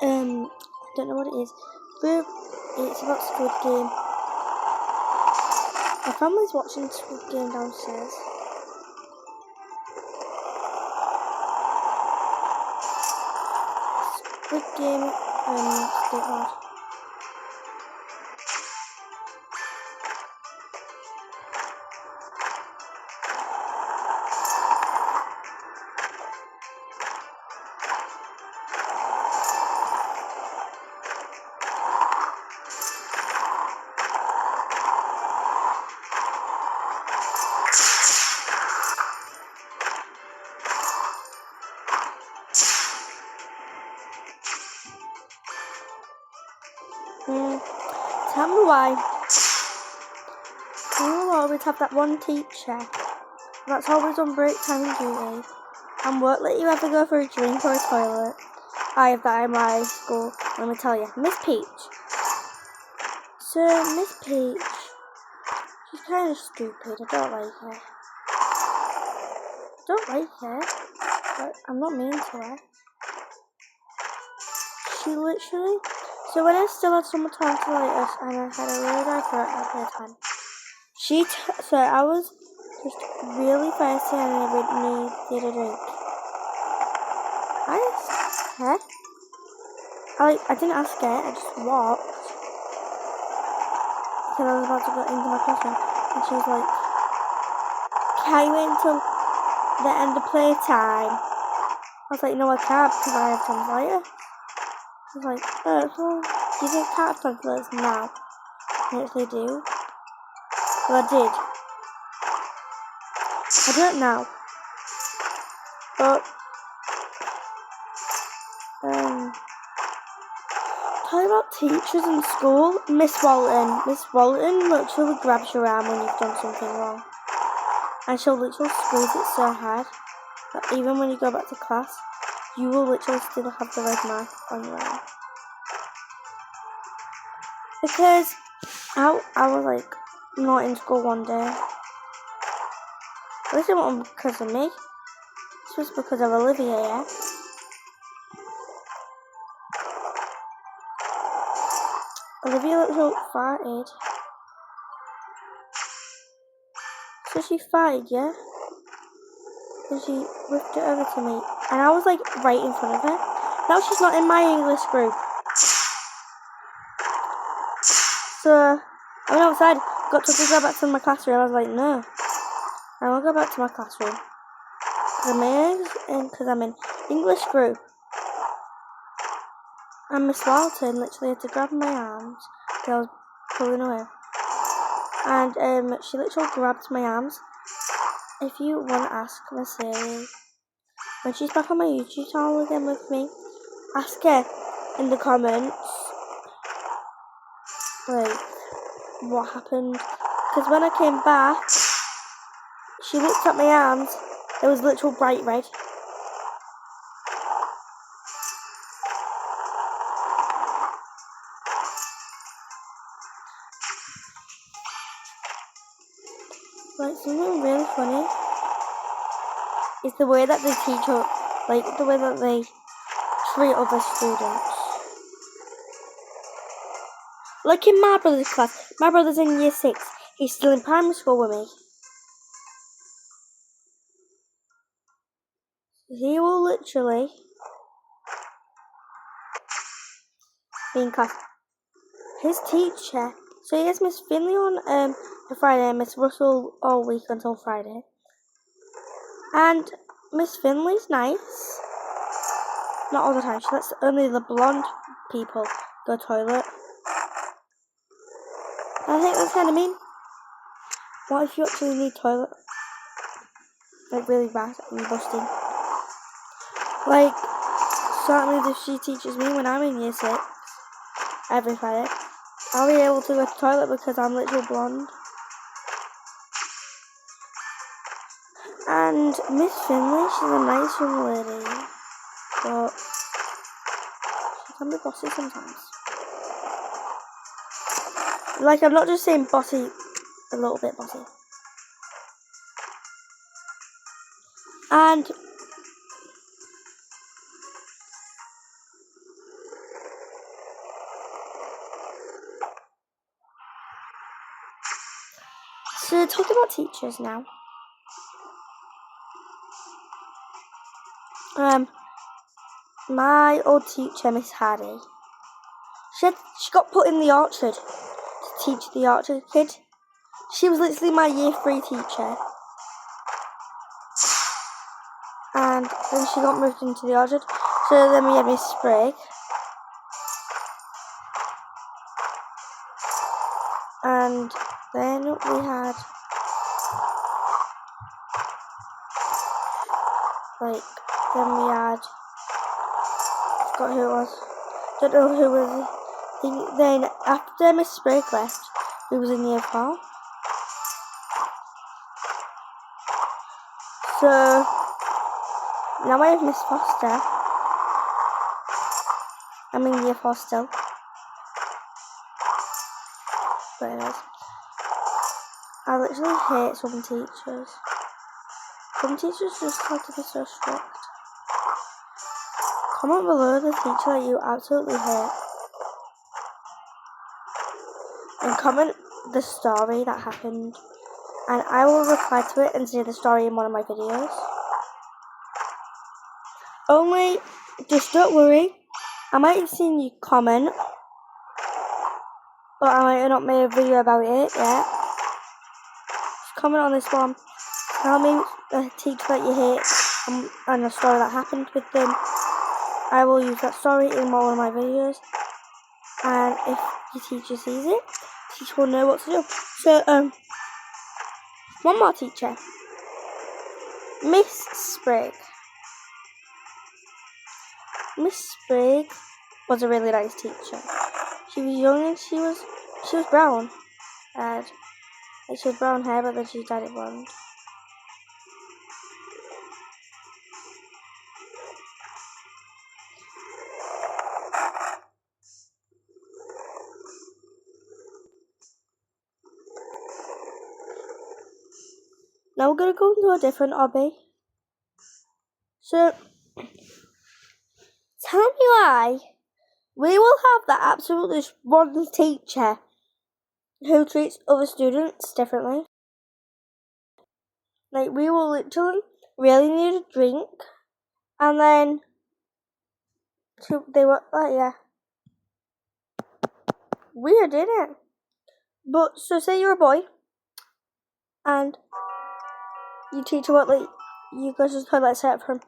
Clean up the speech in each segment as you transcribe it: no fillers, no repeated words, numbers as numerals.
I don't know what it is. It's about Squid Game. My family's watching Squid Game downstairs. Squid Game, skateboard. Tell me why you will always have that one teacher that's always on break time duty and won't let you ever go for a drink or a toilet. I have that in my school, let me tell you. Miss Peach. So, Miss Peach, she's kind of stupid. I don't like her. But I'm not mean to her. She literally... So when I still had some tonsillitis and I had a really dry throat at the time, so I was just really thirsty and I needed a drink. I asked her. I didn't ask her, I just walked. Because I was about to go into my classroom. And she was like, can you wait until the end of playtime? I was like, no I can't because I have tonsillitis. I was like, oh, well, you can't have tonsillitis now. I actually do. Well, I did. I don't now. But, talking about teachers in school, Miss Walton. Miss Walton literally grabs your arm when you've done something wrong. And she'll literally squeeze it so hard that even when you go back to class, you will literally still have the red mark on your arm. Because I was like not in school one day. This wasn't because of me. This was because of Olivia, yeah? Olivia literally farted. So she farted, yeah? And she whipped it over to me. And I was like right in front of her. Now she's not in my English group. So I went outside, got to go back to my classroom. I was like, no. I won't go back to my classroom. Because I'm in English group. And Miss Walton literally had to grab my arms because I was pulling away. And she literally grabbed my arms. If you want to ask Miss Haley, when she's back on my YouTube channel again with me, ask her in the comments, like, what happened. Because when I came back, she looked at my arms, it was literal bright red. Like, something really funny is the way that they teach her, like, the way that they treat other students. Like in my brother's class, my brother's in year 6, he's still in primary school with me. He will literally be in class. His teacher, so he has Miss Finley on a Friday and Miss Russell all week until Friday. And Miss Finley's nice. Not all the time, she lets only the blonde people go toilet. I think that's kind of mean. What if you actually need toilet? Like really bad and you're busting. Like, certainly if she teaches me when I'm in year 6, every Friday, I'll be able to go to the toilet because I'm literally blonde. And Miss Finley, she's a nice young lady, but she can be bossy sometimes. Like, I'm not just saying bossy, a little bit bossy. And So talking about teachers now. My old teacher, Miss Hardy, she got put in the orchard to teach the orchard kid. She was literally my year 3 teacher. And then she got moved into the orchard. So then we had Miss Sprague. And then we had I forgot who it was. Don't know who was it. Then after Miss Sprague left, we was in year 4. So now I have Miss Foster. I'm in year 4 still. But anyways, I literally hate some teachers. Some teachers just have to be so strict. Comment below the teacher that you absolutely hate. And comment the story that happened. And I will reply to it and say the story in one of my videos. Only, just don't worry. I might have seen you comment. But I might have not made a video about it yet. Just comment on this one. Tell me the teacher that you hate and the story that happened with them. I will use that story in one of my videos. And if your teacher sees it, the teacher will know what to do. So, one more teacher. Miss Sprague. Miss Sprague was a really nice teacher. She was young and she was brown. And she had brown hair, but then she dyed it blonde. Now we're gonna go into a different hobby. So, tell me why we will have that absolutely one teacher who treats other students differently. Like, we will literally really need a drink, and then they were like, yeah, weird, isn't it? But so say you're a boy, and your teacher won't let you go to the toilet except from.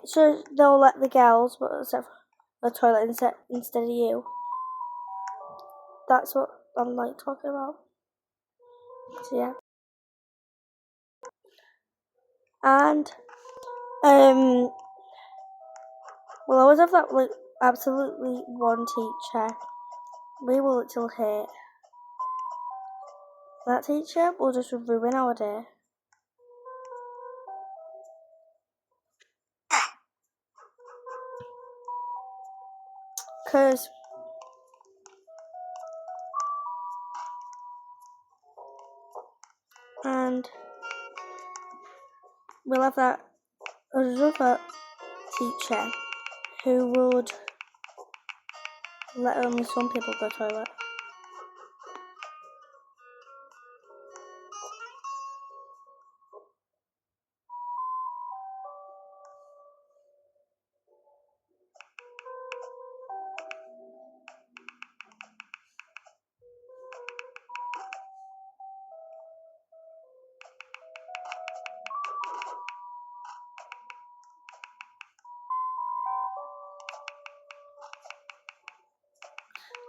So they'll let the girls, but except for the toilet instead of you. That's what I'm like talking about. So yeah. And we'll always have that like absolutely one teacher we will still hate. That teacher will just ruin our day. And we'll have that other teacher who would let only some people go to the toilet.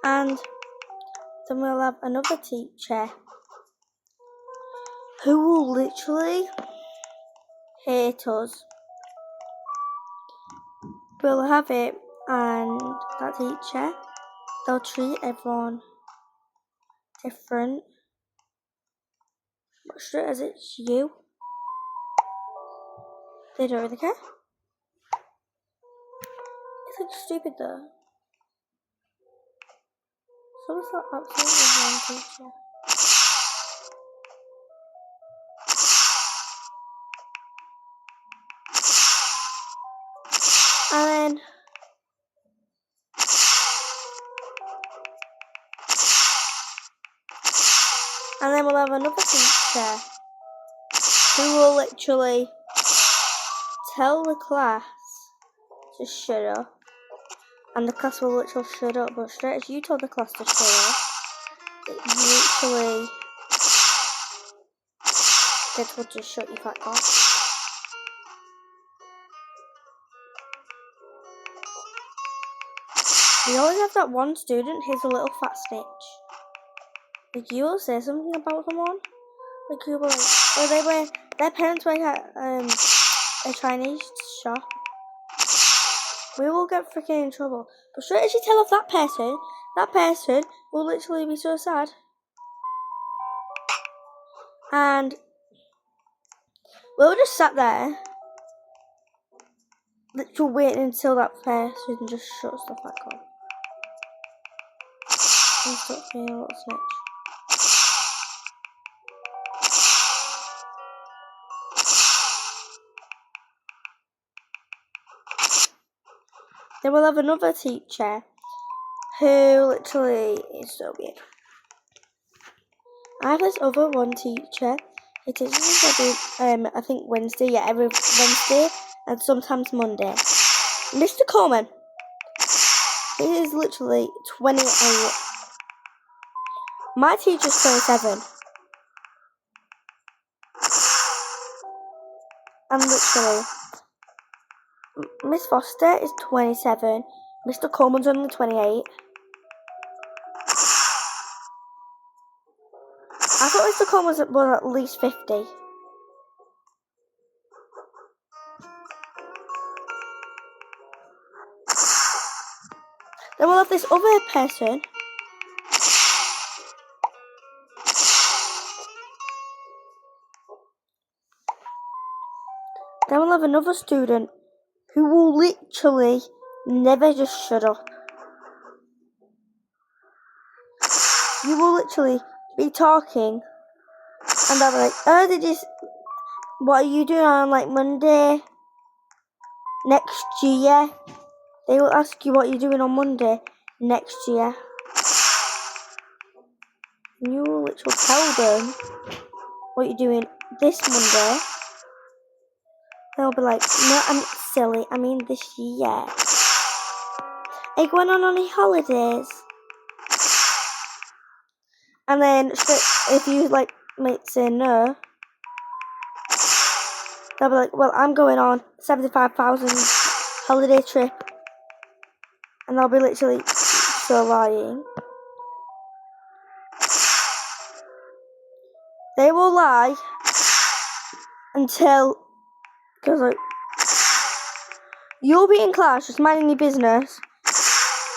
And then we'll have another teacher who will literally hate us. We'll have it, and that teacher, they'll treat everyone different. But straight as it's you, they don't really care. It's like stupid though. So it's not absolutely wrong teacher. And then And then we'll have another teacher who will literally tell the class to shut up. And the class will literally shut up. But straight as you told the class to shut up, you literally get told to shut your fat cock. We always have that one student who's a little fat snitch. Like, you will say something about someone. Like, you will like, or their parents work at a Chinese shop. We will get freaking in trouble. But straight as you tell off that person will literally be so sad. And we'll just sat there, literally waiting until that person just shuts the fuck up. And stop being a little snitch. Then we'll have another teacher who literally is so weird. I have this other one teacher. He teaches us every, I think Wednesday, every Wednesday, and sometimes Monday. Mr. Coleman. He is literally 28. My teacher's 27. And literally, Miss Foster is 27. Mr. Coleman's only 28. I thought Mr. Coleman was at least 50. Then we'll have this other person Then we'll have another student who will literally never just shut up. You will literally be talking and they'll be like, oh, what are you doing on like Monday next year? They will ask you what you're doing on Monday next year. And you will literally tell them what you're doing this Monday. They'll be like, no, I'm silly. I mean this year. Are you going on any holidays? And then if you might say no, they'll be like, well, I'm going on 75,000 holiday trip. And they'll be literally so lying. They will lie until, because you'll be in class just minding your business,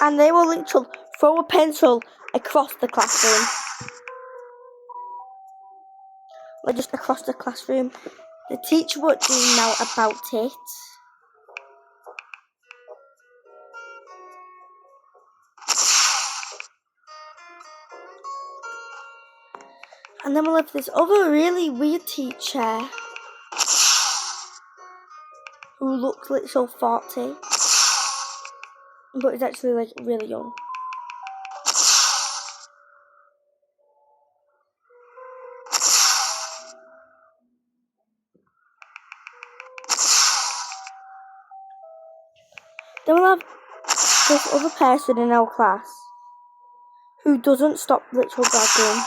and they will literally throw a pencil across the classroom. Just across the classroom. The teacher won't do now about it. And then we'll have this other really weird teacher who looks literally 40, but is actually really young. Then we'll have this other person in our class who doesn't stop literally bragging.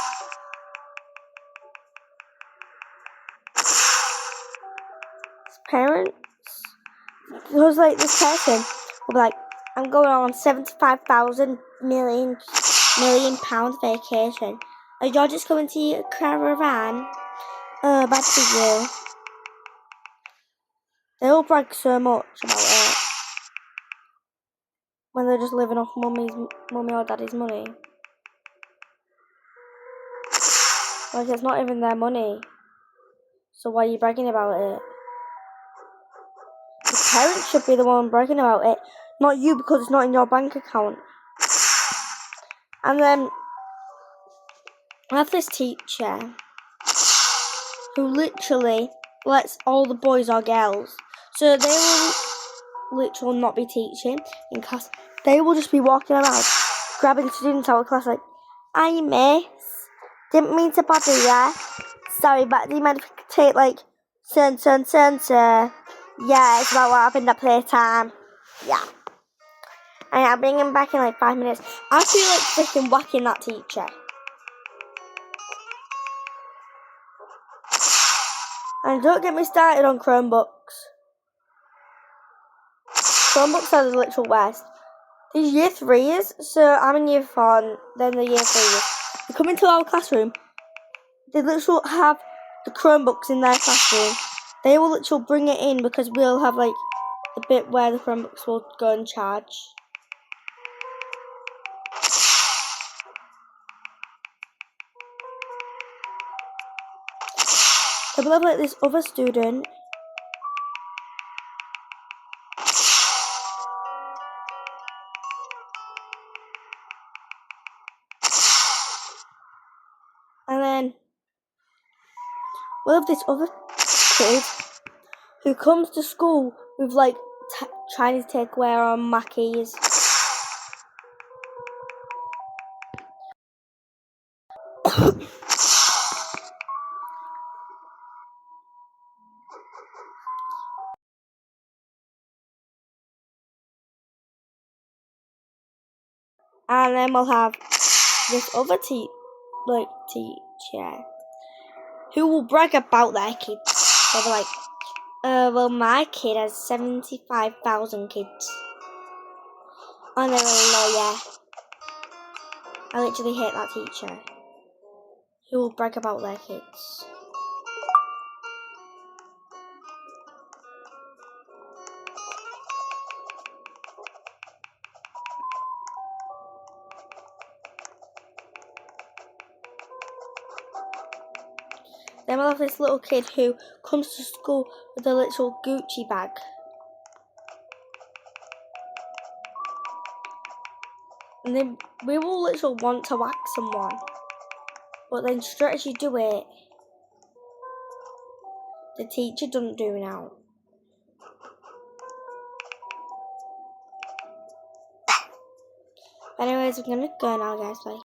His parents, because this person will be like, I'm going on 75,000 million pound vacation. Are you just going to your caravan? Oh, bad for you. They all brag so much about it when they're just living off mummy or daddy's money. It's not even their money. So why are you bragging about it? The parents should be the one bragging about it, not you, because it's not in your bank account. And then I have this teacher who literally lets all the boys or girls, so they will literally not be teaching in class. They will just be walking around, grabbing students out of class hi miss, Didn't mean to bother ya. Sorry, but do you mind if I take like turn. Yeah, it's about what happened at playtime. Yeah. And I'll bring him back in like 5 minutes. I feel like freaking whacking that teacher. And don't get me started on Chromebooks. Chromebooks are the literal worst. These year 3s, so I'm in year 4, then the year 3s. They come into our classroom. They literally have the Chromebooks in their classroom. They will literally bring it in because we'll have like the bit where the Chromebooks will go and charge. They will have like this other student. And then we'll have this other kid who comes to school with like trying to take away our Mackies. And then we'll have this other teacher who will brag about their kids. They'll be like, well, my kid has 75,000 kids. And they're a lawyer. I literally hate that teacher who will brag about their kids. Then we'll have this little kid who comes to school with a little Gucci bag. And then we will literally want to whack someone. But then straight as you do it, the teacher doesn't do now. Anyways, we're gonna go now, guys. Bye.